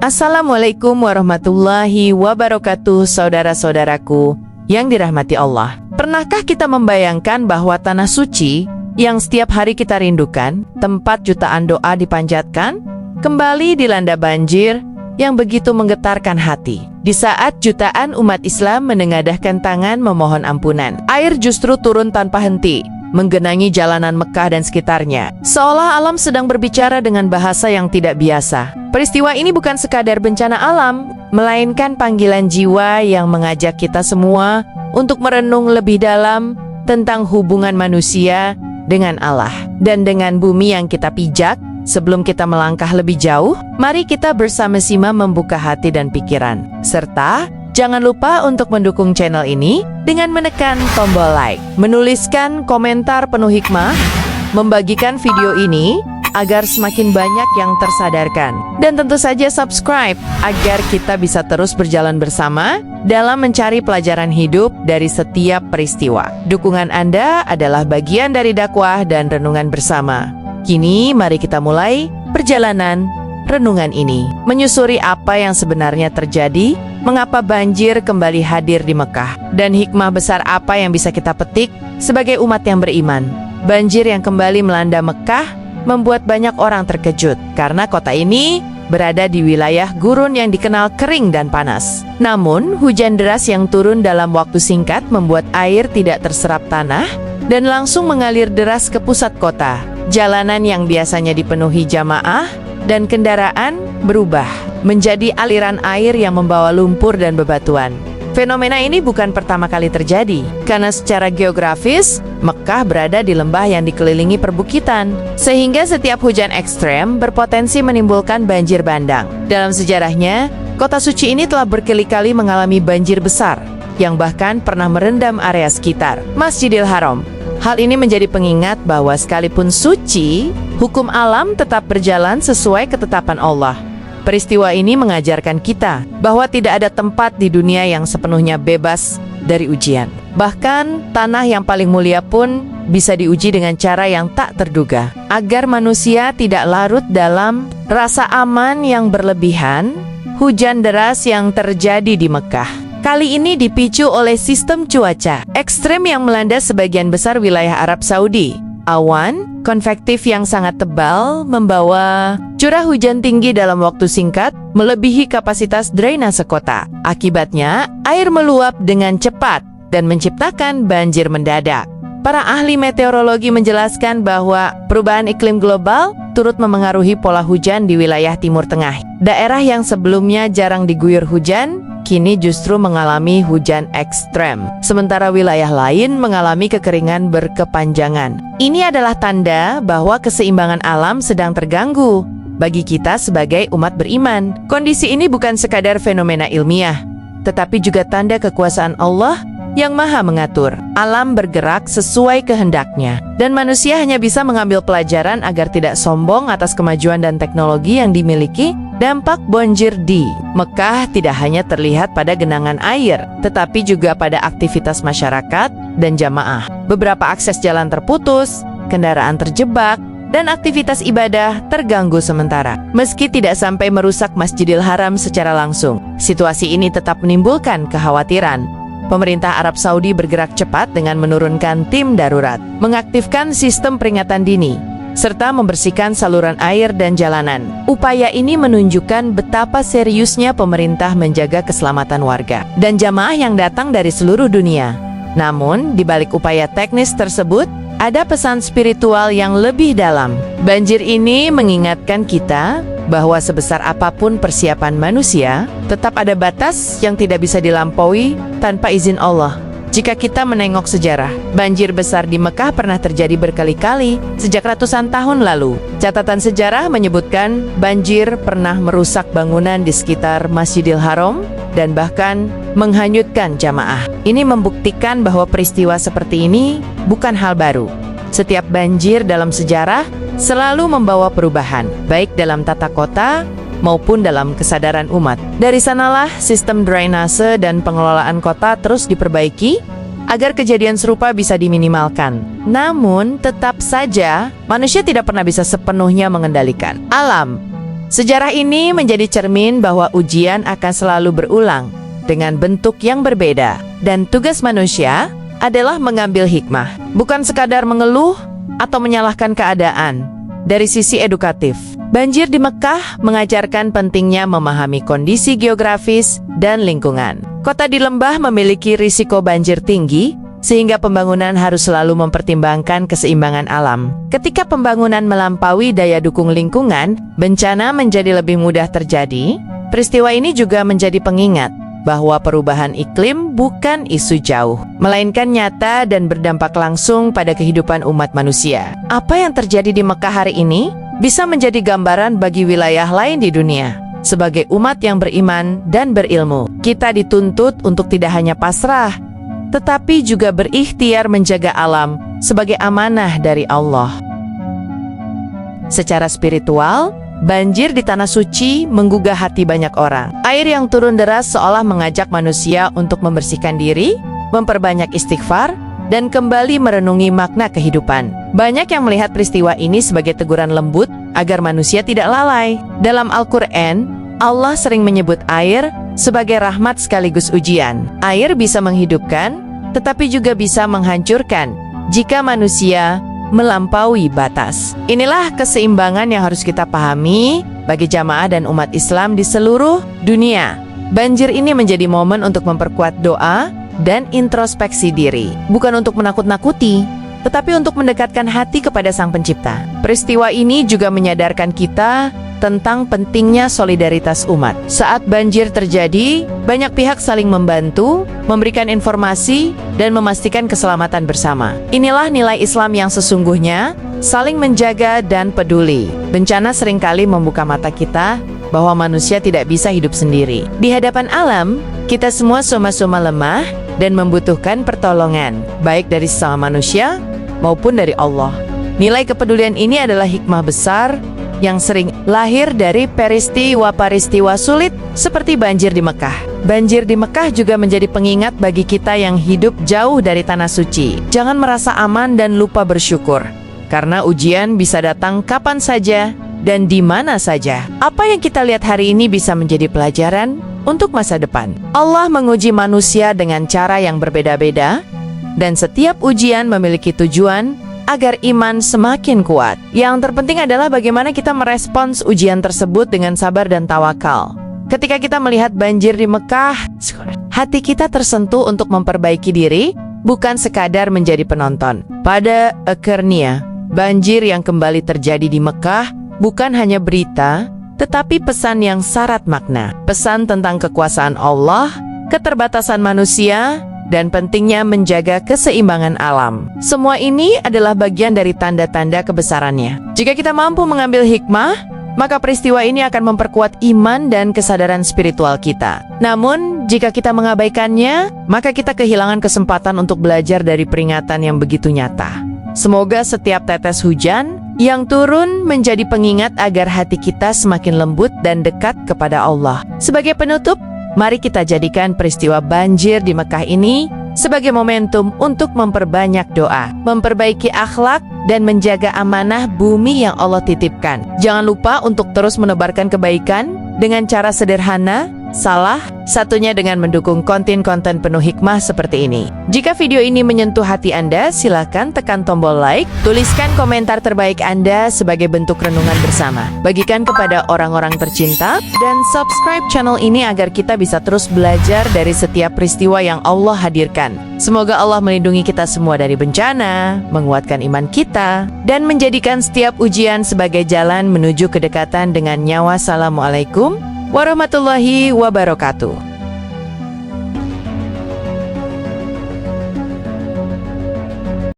Assalamualaikum warahmatullahi wabarakatuh, saudara-saudaraku yang dirahmati Allah. Pernahkah kita membayangkan bahwa tanah suci yang setiap hari kita rindukan, tempat jutaan doa dipanjatkan, kembali dilanda banjir yang begitu menggetarkan hati? Di saat jutaan umat Islam menengadahkan tangan memohon ampunan, air justru turun tanpa henti, menggenangi jalanan Mekah dan sekitarnya, seolah alam sedang berbicara dengan bahasa yang tidak biasa. Peristiwa ini bukan sekadar bencana alam, melainkan panggilan jiwa yang mengajak kita semua untuk merenung lebih dalam tentang hubungan manusia dengan Allah dan dengan bumi yang kita pijak. Sebelum kita melangkah lebih jauh, mari kita bersama-sama membuka hati dan pikiran. Serta jangan lupa untuk mendukung channel ini dengan menekan tombol like, menuliskan komentar penuh hikmah, membagikan video ini agar semakin banyak yang tersadarkan, dan tentu saja subscribe agar kita bisa terus berjalan bersama dalam mencari pelajaran hidup dari setiap peristiwa. Dukungan Anda adalah bagian dari dakwah dan renungan bersama. Kini mari kita mulai perjalanan renungan ini, menyusuri apa yang sebenarnya terjadi, mengapa banjir kembali hadir di Mekah, dan hikmah besar apa yang bisa kita petik sebagai umat yang beriman. Banjir yang kembali melanda Mekah membuat banyak orang terkejut karena kota ini berada di wilayah gurun yang dikenal kering dan panas. Namun, hujan deras yang turun dalam waktu singkat membuat air tidak terserap tanah dan langsung mengalir deras ke pusat kota. Jalanan yang biasanya dipenuhi jamaah dan kendaraan berubah menjadi aliran air yang membawa lumpur dan bebatuan. Fenomena ini bukan pertama kali terjadi, karena secara geografis, Mekah berada di lembah yang dikelilingi perbukitan, sehingga setiap hujan ekstrem berpotensi menimbulkan banjir bandang. Dalam sejarahnya, kota suci ini telah berkali-kali mengalami banjir besar, yang bahkan pernah merendam area sekitar Masjidil Haram. Hal ini menjadi pengingat bahwa sekalipun suci, hukum alam tetap berjalan sesuai ketetapan Allah. Peristiwa ini mengajarkan kita bahwa tidak ada tempat di dunia yang sepenuhnya bebas dari ujian. Bahkan tanah yang paling mulia pun bisa diuji dengan cara yang tak terduga. Agar manusia tidak larut dalam rasa aman yang berlebihan, hujan deras yang terjadi di Mekah kali ini dipicu oleh sistem cuaca ekstrem yang melanda sebagian besar wilayah Arab Saudi. Awan konvektif yang sangat tebal membawa curah hujan tinggi dalam waktu singkat, melebihi kapasitas drainase kota. Akibatnya, air meluap dengan cepat dan menciptakan banjir mendadak. Para ahli meteorologi menjelaskan bahwa perubahan iklim global turut memengaruhi pola hujan di wilayah Timur Tengah. Daerah yang sebelumnya jarang diguyur hujan, kini justru mengalami hujan ekstrem, sementara wilayah lain mengalami kekeringan berkepanjangan. Ini adalah tanda bahwa keseimbangan alam sedang terganggu. Bagi kita sebagai umat beriman, kondisi ini bukan sekadar fenomena ilmiah, tetapi juga tanda kekuasaan Allah yang maha mengatur. Alam bergerak sesuai kehendaknya, dan manusia hanya bisa mengambil pelajaran agar tidak sombong atas kemajuan dan teknologi yang dimiliki. Dampak banjir di Mekah tidak hanya terlihat pada genangan air, tetapi juga pada aktivitas masyarakat dan jamaah. Beberapa akses jalan terputus, kendaraan terjebak, dan aktivitas ibadah terganggu sementara. Meski tidak sampai merusak Masjidil Haram secara langsung, situasi ini tetap menimbulkan kekhawatiran. Pemerintah Arab Saudi bergerak cepat dengan menurunkan tim darurat, mengaktifkan sistem peringatan dini, serta membersihkan saluran air dan jalanan. Upaya ini menunjukkan betapa seriusnya pemerintah menjaga keselamatan warga dan jamaah yang datang dari seluruh dunia. Namun, di balik upaya teknis tersebut, ada pesan spiritual yang lebih dalam. Banjir ini mengingatkan kita bahwa sebesar apapun persiapan manusia, tetap ada batas yang tidak bisa dilampaui tanpa izin Allah. Jika kita menengok sejarah, banjir besar di Mekah pernah terjadi berkali-kali sejak ratusan tahun lalu. Catatan sejarah menyebutkan banjir pernah merusak bangunan di sekitar Masjidil Haram dan bahkan menghanyutkan jamaah. Ini membuktikan bahwa peristiwa seperti ini bukan hal baru. Setiap banjir dalam sejarah selalu membawa perubahan, baik dalam tata kota maupun dalam kesadaran umat. Dari sanalah sistem drainase dan pengelolaan kota terus diperbaiki agar kejadian serupa bisa diminimalkan. Namun, tetap saja manusia tidak pernah bisa sepenuhnya mengendalikan alam. Sejarah ini menjadi cermin bahwa ujian akan selalu berulang dengan bentuk yang berbeda. Dan tugas manusia adalah mengambil hikmah, bukan sekadar mengeluh atau menyalahkan keadaan. Dari sisi edukatif, banjir di Mekah mengajarkan pentingnya memahami kondisi geografis dan lingkungan. Kota di lembah memiliki risiko banjir tinggi, sehingga pembangunan harus selalu mempertimbangkan keseimbangan alam. Ketika pembangunan melampaui daya dukung lingkungan, bencana menjadi lebih mudah terjadi. Peristiwa ini juga menjadi pengingat bahwa perubahan iklim bukan isu jauh, melainkan nyata dan berdampak langsung pada kehidupan umat manusia. Apa yang terjadi di Mekah hari ini bisa menjadi gambaran bagi wilayah lain di dunia. Sebagai umat yang beriman dan berilmu, kita dituntut untuk tidak hanya pasrah, tetapi juga berikhtiar menjaga alam sebagai amanah dari Allah. Secara spiritual, banjir di Tanah Suci menggugah hati banyak orang. Air yang turun deras seolah mengajak manusia untuk membersihkan diri, memperbanyak istighfar, dan kembali merenungi makna kehidupan. Banyak yang melihat peristiwa ini sebagai teguran lembut agar manusia tidak lalai. Dalam Al-Quran, Allah sering menyebut air sebagai rahmat sekaligus ujian. Air bisa menghidupkan, tetapi juga bisa menghancurkan jika manusia melampaui batas. Inilah keseimbangan yang harus kita pahami bagi jamaah dan umat Islam di seluruh dunia. Banjir ini menjadi momen untuk memperkuat doa dan introspeksi diri, bukan untuk menakut-nakuti, tetapi untuk mendekatkan hati kepada Sang Pencipta. Peristiwa ini juga menyadarkan kita tentang pentingnya solidaritas umat. Saat banjir terjadi, banyak pihak saling membantu, memberikan informasi, dan memastikan keselamatan bersama. Inilah nilai Islam yang sesungguhnya, saling menjaga dan peduli. Bencana seringkali membuka mata kita bahwa manusia tidak bisa hidup sendiri. Di hadapan alam, kita semua sama-sama lemah dan membutuhkan pertolongan, baik dari sesama manusia maupun dari Allah. Nilai kepedulian ini adalah hikmah besar yang sering lahir dari peristiwa-peristiwa sulit seperti banjir di Mekah. Banjir di Mekah juga menjadi pengingat bagi kita yang hidup jauh dari Tanah Suci. Jangan merasa aman dan lupa bersyukur, karena ujian bisa datang kapan saja dan di mana saja. Apa yang kita lihat hari ini bisa menjadi pelajaran untuk masa depan. Allah menguji manusia dengan cara yang berbeda-beda, dan setiap ujian memiliki tujuan agar iman semakin kuat. Yang terpenting adalah bagaimana kita merespons ujian tersebut dengan sabar dan tawakal. Ketika kita melihat banjir di Mekah, hati kita tersentuh untuk memperbaiki diri, bukan sekadar menjadi penonton. Pada akhirnya, banjir yang kembali terjadi di Mekah bukan hanya berita, tetapi pesan yang syarat makna. Pesan tentang kekuasaan Allah, keterbatasan manusia, dan pentingnya menjaga keseimbangan alam. Semua ini adalah bagian dari tanda-tanda kebesarannya. Jika kita mampu mengambil hikmah, maka peristiwa ini akan memperkuat iman dan kesadaran spiritual kita. Namun, jika kita mengabaikannya, maka kita kehilangan kesempatan untuk belajar dari peringatan yang begitu nyata. Semoga setiap tetes hujan yang turun menjadi pengingat agar hati kita semakin lembut dan dekat kepada Allah. Sebagai penutup, mari kita jadikan peristiwa banjir di Mekah ini sebagai momentum untuk memperbanyak doa, memperbaiki akhlak, dan menjaga amanah bumi yang Allah titipkan. Jangan lupa untuk terus menebarkan kebaikan dengan cara sederhana, salah satunya dengan mendukung konten-konten penuh hikmah seperti ini. Jika video ini menyentuh hati Anda, silakan tekan tombol like, tuliskan komentar terbaik Anda sebagai bentuk renungan bersama. Bagikan kepada orang-orang tercinta, dan subscribe channel ini agar kita bisa terus belajar dari setiap peristiwa yang Allah hadirkan. Semoga Allah melindungi kita semua dari bencana, menguatkan iman kita, dan menjadikan setiap ujian sebagai jalan menuju kedekatan dengan nyawa. Assalamualaikum warahmatullahi wabarakatuh.